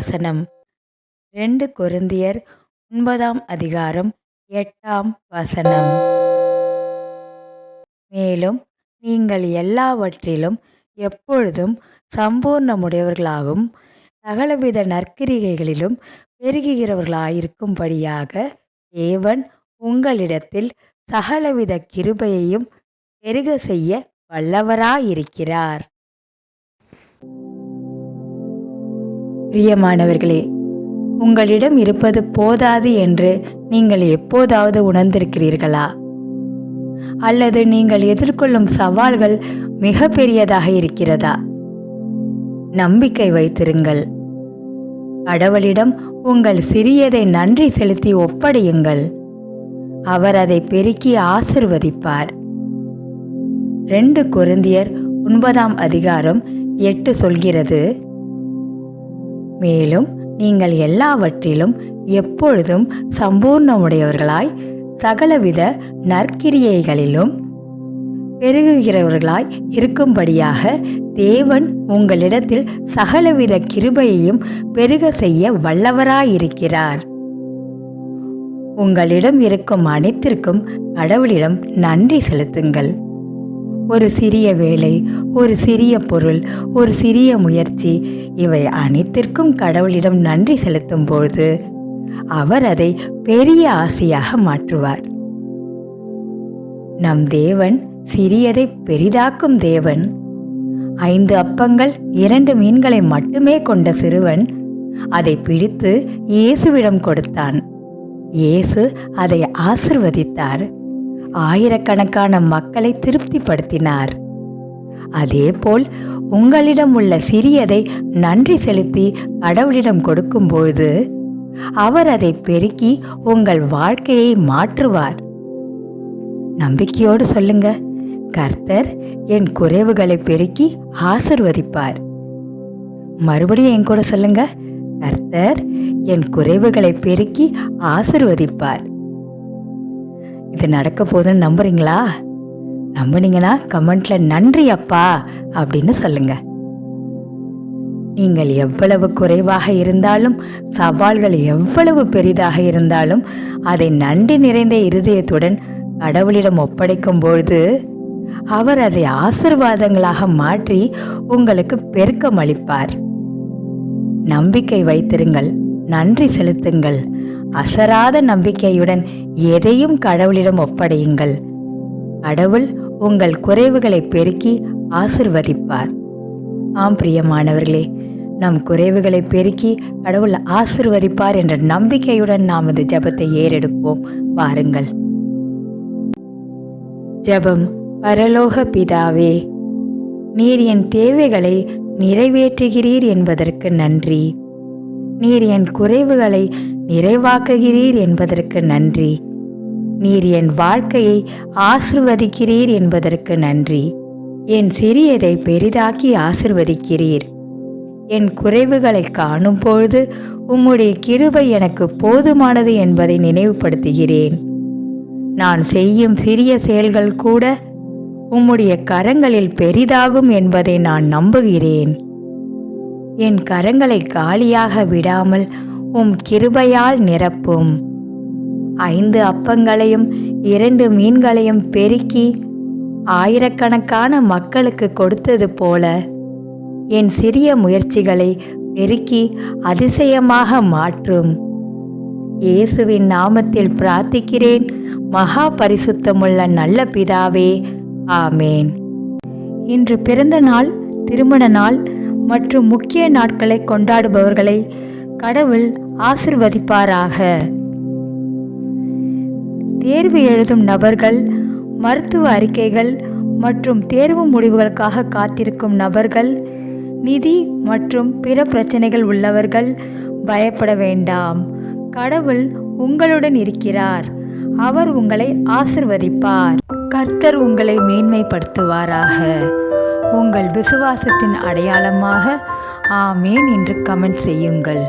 வசனம். 2 கொரிந்தியர் 9ஆம் அதிகாரம் 8ஆம் வசனம். மேலும் நீங்கள் எல்லாவற்றிலும் எப்பொழுதும் சம்பூர்ணமுடையவர்களாகவும் சகலவித நற்கிரிகைகளிலும் பெருகுகிறவர்களாயிருக்கும்படியாக தேவன் உங்களிடத்தில் சகலவித கிருபையையும் பெருக செய்ய வல்லவராயிருக்கிறார். பிரியமானவர்களே, உங்களிடம் இருப்பது போதாது என்று நீங்கள் எப்போதாவது உணர்ந்திருக்கிறீர்களா? அல்லது நீங்கள் எதிர்கொள்ளும் சவால்கள் மிக பெரியதாக இருக்கிறதா? நம்பிக்கை வைத்திருங்கள். கடவுளிடம் உங்கள் சிறியதை நன்றி செலுத்தி ஒப்படையுங்கள். அவர் அதை பெருக்கி ஆசிர்வதிப்பார். 2 கொரிந்தியர் 9ஆம் அதிகாரம் 8 சொல்கிறது, மேலும் நீங்கள் எல்லாவற்றிலும் எப்பொழுதும் சம்பூர்ணமுடையவர்களாய் சகலவித நற்கிரியைகளிலும் பெருகுகிறவர்களாய் இருக்கும்படியாக தேவன் உங்களிடத்தில் சகலவித கிருபையையும் பெருக செய்ய வல்லவராயிருக்கிறார். உங்களிடம் இருக்கும் அனைத்திற்கும் கடவுளிடம் நன்றி செலுத்துங்கள். ஒரு சிறிய வேலை, ஒரு சிறிய பொருள், ஒரு சிறிய முயற்சி, இவை அனைத்திற்கும் கடவுளிடம் நன்றி செலுத்தும் பொழுது அவர் அதை பெரிய ஆசையாக மாற்றுவார். நம் தேவன் சிறியதை பெரிதாக்கும் தேவன். 5 அப்பங்கள் 2 மீன்களை மட்டுமே கொண்ட சிறுவன் அதை பிடித்து இயேசுவிடம் கொடுத்தான். இயேசு அதை ஆசிர்வதித்தார். ஆயிரக்கணக்கான மக்களை திருப்திப்படுத்தினார். அதேபோல் உங்களிடம் உள்ள சிறியதை நன்றி செலுத்தி கடவுளிடம் கொடுக்கும்பொழுது அவர் அதை பெருக்கி உங்கள் வாழ்க்கையை மாற்றுவார். நம்பிக்கையோடு சொல்லுங்க, கர்த்தர் என் குறைவுகளை பெருக்கி ஆசிர்வதிப்பார். மறுபடியும் என் கூட சொல்லுங்க, கர்த்தர் என் குறைவுகளை பெருக்கி ஆசிர்வதிப்பார். இது நடக்க போதுன்னு நம்புறீங்களா? நம்புனீங்கன்னா கமெண்ட்ல நன்றி அப்பா அப்படின்னு சொல்லுங்க. நீங்கள் எவ்வளவு குறைவாக இருந்தாலும், சவால்கள் எவ்வளவு பெரிதாக இருந்தாலும், அதை நன்றி நிறைந்த இருதயத்துடன் கடவுளிடம் ஒப்படைக்கும் பொழுது அவர் அதை ஆசீர்வாதங்களாக மாற்றி உங்களுக்கு பெருக்கம் அளிப்பார். நம்பிக்கை வைத்திருங்கள், நன்றி செலுத்துங்கள். அசராத நம்பிக்கையுடன் எதையும் கடவுளிடம் ஒப்படையுங்கள். கடவுள் உங்கள் குறைவுகளை பெருக்கி ஆசிர்வதிப்பார். ஆம் பிரியமானவர்களே, நம் குறைவுகளை பெருக்கி கடவுள் ஆசிர்வதிப்பார் என்ற நம்பிக்கையுடன் நாம் இந்த ஜெபத்தை ஏறெடுப்போம். வாருங்கள். ஜெபம். பரலோக பிதாவே, நீர் என் தேவைகளை நிறைவேற்றுகிறீர் என்பதற்கு நன்றி. நீர் என் குறைவுகளை நிறைவாக்குகிறீர் என்பதற்கு நன்றி. நீர் என் வாழ்க்கையை ஆசிர்வதிக்கிறீர் என்பதற்கு நன்றி. என் சிறியதை பெரிதாக்கி ஆசிர்வதிக்கிறீர். என் குறைவுகளை காணும் பொழுது உம்முடைய கிருபை எனக்கு போதுமானது என்பதை நினைவுபடுத்துகிறேன். நான் செய்யும் சிறிய செயல்கள் கூட உம்முடைய கரங்களில் பெரிதாகும் என்பதை நான் நம்புகிறேன். என் கரங்களை காலியாக விடாமல் உம் கிருபையால் நிரப்பும். 5 அப்பங்களையும் 2 மீன்களையும் பெருக்கி ஆயிரக்கணக்கான மக்களுக்கு கொடுத்தது போல என் சிறிய முயற்சிகளை பெருக்கி அதிசயமாக மாற்றும். இயேசுவின் நாமத்தில் பிரார்த்திக்கிறேன், மகா பரிசுத்தமுள்ள நல்ல பிதாவே, ஆமேன். இன்று பிறந்த நாள், திருமண நாள் மற்றும் முக்கிய நாட்களை கொண்டாடுபவர்களை கடவுள் ஆசிர்வதிப்பாராக. தேர்வு எழுதும் நபர்கள், மருத்துவ அறிக்கைகள் மற்றும் தேர்வு முடிவுகளுக்காக காத்திருக்கும் நபர்கள், நிதி மற்றும் பிற பிரச்சனைகள் உள்ளவர்கள் பயப்பட வேண்டாம். கடவுள் உங்களுடன் இருக்கிறார். அவர் உங்களை ஆசிர்வதிப்பார். கர்த்தர் உங்களை மேன்மைப்படுத்துவாராக. உங்கள் விசுவாசத்தின் அடையாளமாக ஆமேன் என்று கமெண்ட் செய்யுங்கள்.